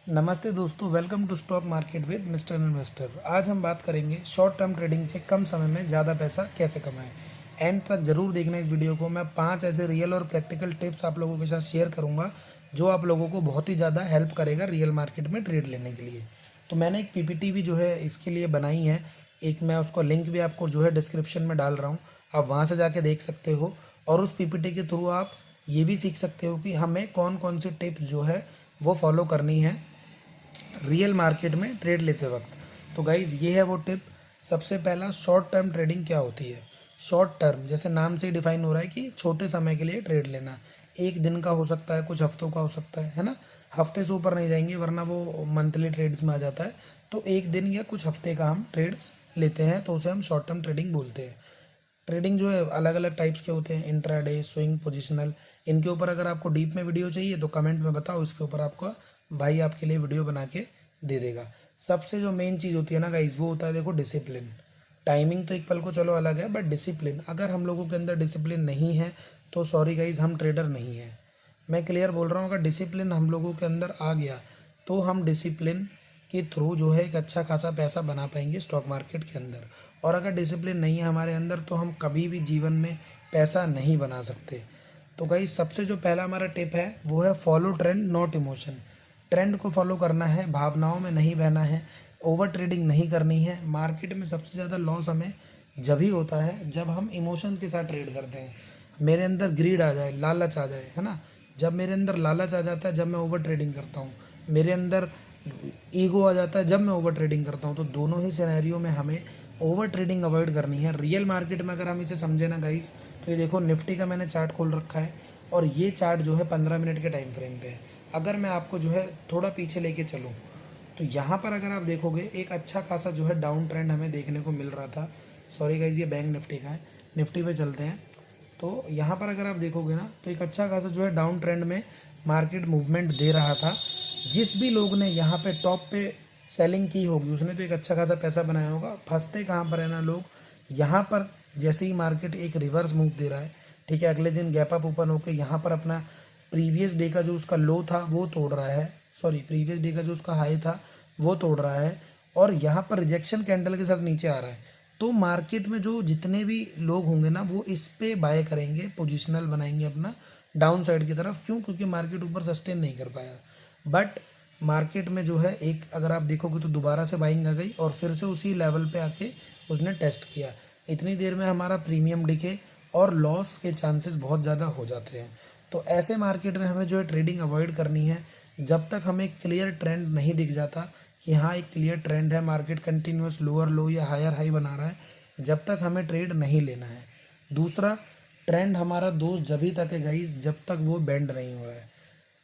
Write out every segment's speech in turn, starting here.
नमस्ते दोस्तों, welcome to stock market with mister investor. आज हम बात करेंगे शॉर्ट टर्म ट्रेडिंग से कम समय में ज़्यादा पैसा कैसे कमाएं। एंड तक जरूर देखना इस वीडियो को। मैं 5 ऐसे रियल और प्रैक्टिकल टिप्स आप लोगों के साथ शेयर करूंगा जो आप लोगों को बहुत ही ज़्यादा हेल्प करेगा रियल मार्केट में ट्रेड लेने के लिए। तो मैंने एक पीपीटी भी जो है इसके लिए बनाई है। एक मैं उसको लिंक भी आपको जो है डिस्क्रिप्शन में डाल रहा हूँ, आप वहाँ से जाके देख सकते हो। और उस पीपीटी के थ्रू आप ये भी सीख सकते हो कि हमें कौन कौन सी टिप्स जो है वो फॉलो करनी है रियल मार्केट में ट्रेड लेते वक्त। तो गाइज़ ये है वो टिप। सबसे पहला, शॉर्ट टर्म ट्रेडिंग क्या होती है। शॉर्ट टर्म जैसे नाम से ही डिफाइन हो रहा है कि छोटे समय के लिए ट्रेड लेना। एक दिन का हो सकता है, कुछ हफ्तों का हो सकता है ना। हफ्ते से ऊपर नहीं जाएंगे वरना वो मंथली ट्रेड्स में आ जाता है। तो एक दिन या कुछ हफ्ते का हम ट्रेड्स लेते हैं तो उसे हम शॉर्ट टर्म ट्रेडिंग बोलते हैं। ट्रेडिंग जो है अलग अलग टाइप्स के होते हैं, इंट्राडे, स्विंग, पोजिशनल। इनके ऊपर अगर आपको डीप में वीडियो चाहिए तो कमेंट में बताओ, इसके ऊपर आपको भाई आपके लिए वीडियो बना के दे देगा। सबसे जो मेन चीज़ होती है ना गाइज, वो होता है देखो डिसिप्लिन। टाइमिंग तो एक पल को चलो अलग है, बट डिसिप्लिन अगर हम लोगों के अंदर डिसिप्लिन नहीं है तो सॉरी गाइज, हम ट्रेडर नहीं है। मैं क्लियर बोल रहा हूँ, अगर डिसिप्लिन हम लोगों के अंदर आ गया तो हम डिसिप्लिन के थ्रू जो है एक अच्छा खासा पैसा बना पाएंगे स्टॉक मार्केट के अंदर। और अगर डिसिप्लिन नहीं है हमारे अंदर तो हम कभी भी जीवन में पैसा नहीं बना सकते। तो गाइज सबसे जो पहला हमारा टिप है वो है follow trend not emotion. Trend को फॉलो करना है, भावनाओं में नहीं बहना है, ओवर ट्रेडिंग नहीं करनी है। मार्केट में सबसे ज़्यादा लॉस हमें जब ही होता है जब हम इमोशन के साथ ट्रेड करते हैं। मेरे अंदर ग्रीड आ जाए, लालच आ जाए, है ना। जब मेरे अंदर लालच आ जाता है जब मैं ओवर ट्रेडिंग करता हूँ, मेरे अंदर ईगो आ जाता है जब मैं ओवर ट्रेडिंग करता हूँ, तो दोनों ही सिनेरियो में हमें ओवर ट्रेडिंग अवॉइड करनी है। रियल मार्केट में अगर हम इसे समझे ना गाइस, तो ये देखो निफ्टी का मैंने चार्ट खोल रखा है और ये चार्ट जो है 15 मिनट के टाइम फ्रेम पे है। अगर मैं आपको जो है थोड़ा पीछे लेके चलूँ तो यहाँ पर अगर आप देखोगे एक अच्छा खासा जो है डाउन ट्रेंड हमें देखने को मिल रहा था। सॉरी गाइज, ये बैंक निफ्टी का है। निफ्टी पे चलते हैं। तो यहाँ पर अगर आप देखोगे ना तो एक अच्छा खासा जो है डाउन ट्रेंड में मार्केट मूवमेंट दे रहा था। जिस भी लोग ने यहाँ पे टॉप पे सेलिंग की होगी उसने तो एक अच्छा खासा पैसा बनाया होगा। फंसते कहाँ पर है ना लोग, यहाँ पर जैसे ही मार्केट एक रिवर्स मूव दे रहा है, ठीक है, अगले दिन गैप अप ओपन होकर यहाँ पर अपना प्रीवियस डे का जो उसका लो था वो तोड़ रहा है, सॉरी प्रीवियस डे का जो उसका हाई था वो तोड़ रहा है, और यहाँ पर रिजेक्शन कैंडल के साथ नीचे आ रहा है। तो मार्केट में जो जितने भी लोग होंगे ना वो इस पे बाय करेंगे, पोजिशनल बनाएंगे अपना डाउन साइड की तरफ। क्यों? क्योंकि मार्केट ऊपर सस्टेन नहीं कर पाया। बट मार्केट में जो है एक अगर आप देखोगे तो दोबारा से बाइंग आ गई और फिर से उसी लेवल पे आके उसने टेस्ट किया। इतनी देर में हमारा प्रीमियम डिके और लॉस के चांसेस बहुत ज़्यादा हो जाते हैं। तो ऐसे मार्केट में हमें जो है ट्रेडिंग अवॉइड करनी है जब तक हमें क्लियर ट्रेंड नहीं दिख जाता कि हाँ एक क्लियर ट्रेंड है, मार्केट कंटिन्यूस लोअर लो या हायर हाई बना रहा है, जब तक हमें ट्रेड नहीं लेना है। दूसरा, ट्रेंड हमारा दोस्त जब ही तक है गाइस जब तक वो बेंड नहीं हो रहा है।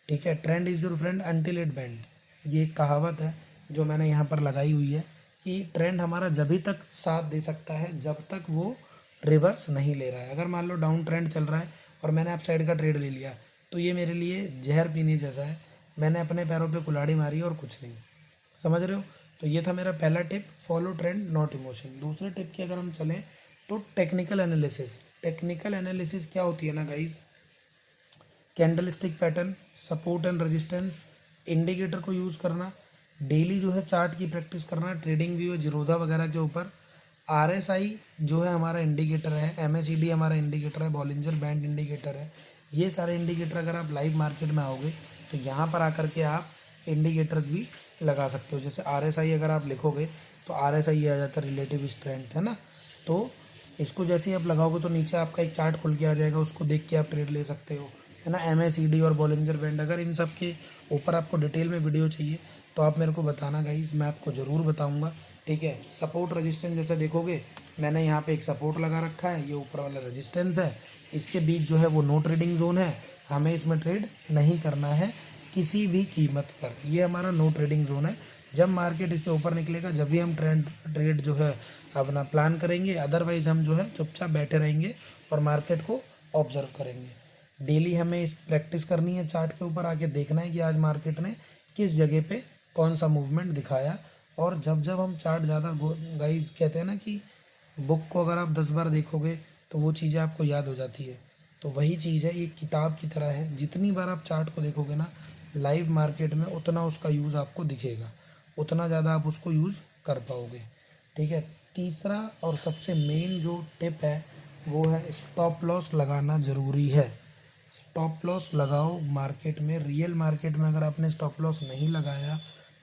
ठीक है, trend is your friend until it bends, ये एक कहावत है जो मैंने यहाँ पर लगाई हुई है कि ट्रेंड हमारा जब ही तक साथ दे सकता है जब तक वो रिवर्स नहीं ले रहा है। अगर मान लो डाउन ट्रेंड चल रहा है और मैंने अप साइड का ट्रेड ले लिया तो ये मेरे लिए जहर पीने जैसा है। मैंने अपने पैरों पे कुल्हाड़ी मारी और कुछ नहीं। समझ रहे हो? तो ये था मेरा पहला tip, follow trend not emotion. दूसरे टिप की अगर हम चलें तो टेक्निकल एनालिसिस। टेक्निकल एनालिसिस क्या होती है ना guys, candle stick pattern, support and resistance, indicator को यूज़ करना, डेली जो है चार्ट की प्रैक्टिस करना, ट्रेडिंग व्यू जिरोधा वगैरह के ऊपर, आरएसआई जो है हमारा इंडिकेटर है, एमएसीडी हमारा इंडिकेटर है, बॉलिंजर बैंड इंडिकेटर है। ये सारे इंडिकेटर अगर आप लाइव मार्केट में आओगे तो यहाँ पर आकर के आप इंडिकेटर्स भी लगा सकते हो। जैसे आरएसआई अगर आप लिखोगे तो आरएसआई आ जाता है रिलेटिव स्ट्रेंथ, है ना। तो इसको जैसे ही आप लगाओगे तो नीचे आपका एक चार्ट खुल के आ जाएगा, उसको देख के आप ट्रेड ले सकते हो, है ना। एमएसीडी और बॉलिंजर बैंड, अगर इन सब के ऊपर आपको डिटेल में वीडियो चाहिए तो आप मेरे को बताना गाइज, मैं आपको ज़रूर बताऊंगा। ठीक है, सपोर्ट रेजिस्टेंस जैसे देखोगे मैंने यहाँ पे एक सपोर्ट लगा रखा है, ये ऊपर वाला रेजिस्टेंस है, इसके बीच जो है वो नो ट्रेडिंग जोन है, हमें इसमें ट्रेड नहीं करना है किसी भी कीमत पर। ये हमारा नो ट्रेडिंग जोन है। जब मार्केट इसके ऊपर निकलेगा जब भी हम ट्रेड जो है अपना प्लान करेंगे, अदरवाइज हम जो है चुपचाप बैठे रहेंगे और मार्केट को ऑब्जर्व करेंगे। डेली हमें इस प्रैक्टिस करनी है, चार्ट के ऊपर आके देखना है कि आज मार्केट ने किस जगह पे कौन सा मूवमेंट दिखाया। और जब जब हम चार्ट ज़्यादा गाइज कहते हैं ना कि बुक को अगर आप 10 बार देखोगे तो वो चीज़ें आपको याद हो जाती है। तो वही चीज़ है, ये किताब की तरह है, जितनी बार आप चार्ट को देखोगे ना लाइव मार्केट में उतना उसका यूज़ आपको दिखेगा, उतना ज़्यादा आप उसको यूज़ कर पाओगे। ठीक है। तीसरा और सबसे मेन जो टिप है वो है स्टॉप लॉस लगाना ज़रूरी है। स्टॉप लॉस लगाओ मार्केट में। रियल मार्केट में अगर आपने स्टॉप लॉस नहीं लगाया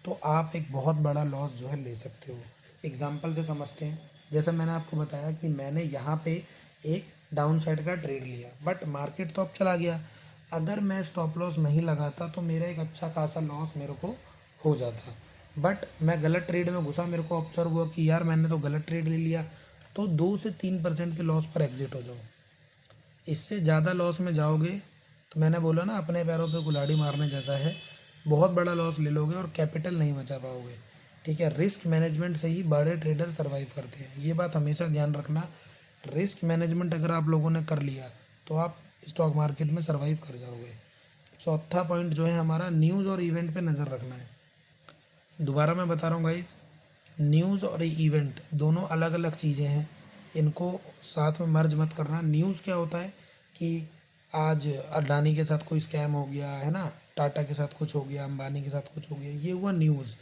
तो आप एक बहुत बड़ा लॉस जो है ले सकते हो। एग्जाम्पल से समझते हैं। जैसे मैंने आपको बताया कि मैंने यहाँ पे एक डाउन साइड का ट्रेड लिया, बट मार्केट तो अब चला गया। अगर मैं स्टॉप लॉस नहीं लगाता तो मेरा एक अच्छा खासा लॉस मेरे को हो जाता। बट मैं गलत ट्रेड में घुसा, मेरे को ऑब्जर्व हुआ कि यार मैंने तो गलत ट्रेड ले लिया, तो 2 से 3% के लॉस पर एग्जिट हो जाओ। इससे ज़्यादा लॉस में जाओगे तो मैंने बोला ना, अपने पैरों पे कुल्हाड़ी मारने जैसा है। बहुत बड़ा लॉस ले लोगे और कैपिटल नहीं बचा पाओगे। ठीक है। रिस्क मैनेजमेंट से ही बड़े ट्रेडर सर्वाइव करते हैं, ये बात हमेशा ध्यान रखना। रिस्क मैनेजमेंट अगर आप लोगों ने कर लिया तो आप स्टॉक मार्केट में सर्वाइव कर जाओगे। चौथा पॉइंट जो है हमारा, न्यूज़ और इवेंट पे नज़र रखना है। दोबारा मैं बता रहा हूँ गाइज, न्यूज़ और इवेंट दोनों अलग अलग चीज़ें हैं, इनको साथ में मर्ज मत करना। न्यूज़ क्या होता है कि आज अडानी के साथ कोई स्कैम हो गया है ना, टाटा के साथ कुछ हो गया, अंबानी के साथ कुछ हो गया, ये हुआ न्यूज़।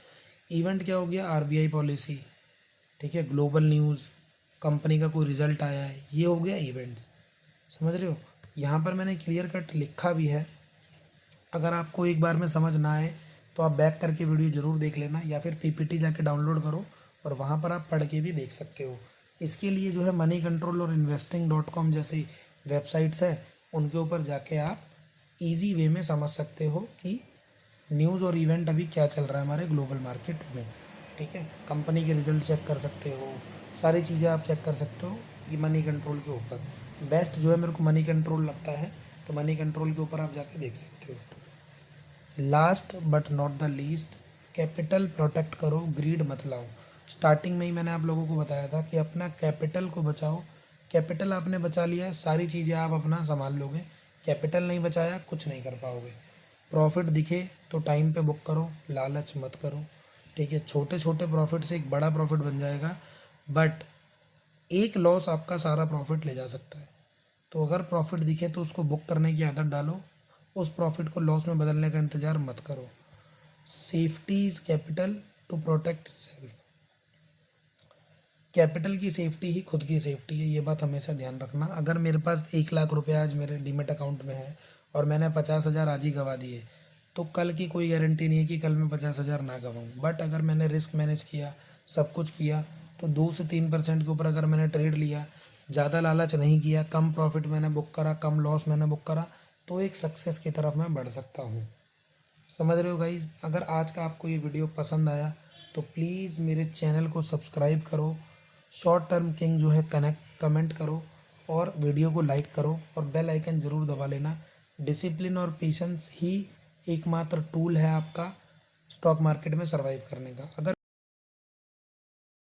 इवेंट क्या हो गया, आरबीआई पॉलिसी, ठीक है, ग्लोबल न्यूज़, कंपनी का कोई रिजल्ट आया है, ये हो गया इवेंट्स। समझ रहे हो। यहाँ पर मैंने क्लियर कट लिखा भी है। अगर आपको एक बार में समझ ना आए तो आप बैक करके वीडियो ज़रूर देख लेना, या फिर पीपीटी जाके डाउनलोड करो और वहाँ पर आप पढ़ के भी देख सकते हो। इसके लिए जो है मनी कंट्रोल और investing.com जैसी वेबसाइट्स है, उनके ऊपर जाके आप इजी वे में समझ सकते हो कि न्यूज़ और इवेंट अभी क्या चल रहा है हमारे ग्लोबल मार्केट में। ठीक है। कंपनी के रिजल्ट चेक कर सकते हो, सारी चीज़ें आप चेक कर सकते हो ये मनी कंट्रोल के ऊपर। बेस्ट जो है मेरे को मनी कंट्रोल लगता है, तो मनी कंट्रोल के ऊपर आप जाके देख सकते हो। Last but not the least, capital protect करो, ग्रीड मत लाओ। स्टार्टिंग में ही मैंने आप लोगों को बताया था कि अपना कैपिटल को बचाओ। कैपिटल आपने बचा लिया, सारी चीज़ें आप अपना संभाल लोगे। कैपिटल नहीं बचाया, कुछ नहीं कर पाओगे। प्रॉफिट दिखे तो टाइम पे बुक करो, लालच मत करो। ठीक है। छोटे छोटे प्रॉफिट से एक बड़ा प्रॉफिट बन जाएगा, बट एक लॉस आपका सारा प्रॉफिट ले जा सकता है। तो अगर प्रॉफिट दिखे तो उसको बुक करने की आदत डालो, उस प्रॉफिट को लॉस में बदलने का इंतज़ार मत करो। Safety is capital to protect self. Capital की सेफ्टी ही खुद की सेफ्टी है, ये बात हमेशा ध्यान रखना। अगर मेरे पास 1 लाख रुपये आज मेरे डीमेट अकाउंट में है और मैंने 50,000 आज ही गंवा दिए, तो कल की कोई गारंटी नहीं है कि कल मैं 50,000 ना गंवाऊँ। बट अगर मैंने रिस्क मैनेज किया, सब कुछ किया, तो 2 से 3% के ऊपर अगर मैंने ट्रेड लिया, ज़्यादा लालच नहीं किया, कम प्रॉफिट मैंने बुक करा, कम लॉस मैंने बुक करा, तो एक सक्सेस की तरफ मैं बढ़ सकता हूँ। समझ रहे हो गाइज। अगर आज का आपको ये वीडियो पसंद आया तो प्लीज़ मेरे चैनल को सब्सक्राइब करो, शॉर्ट टर्म किंग जो है कमेंट करो, और वीडियो को लाइक करो, और बेल आइकन ज़रूर दबा लेना। डिसिप्लिन और पेशेंस ही एकमात्र टूल है आपका स्टॉक मार्केट में सर्वाइव करने का। अगर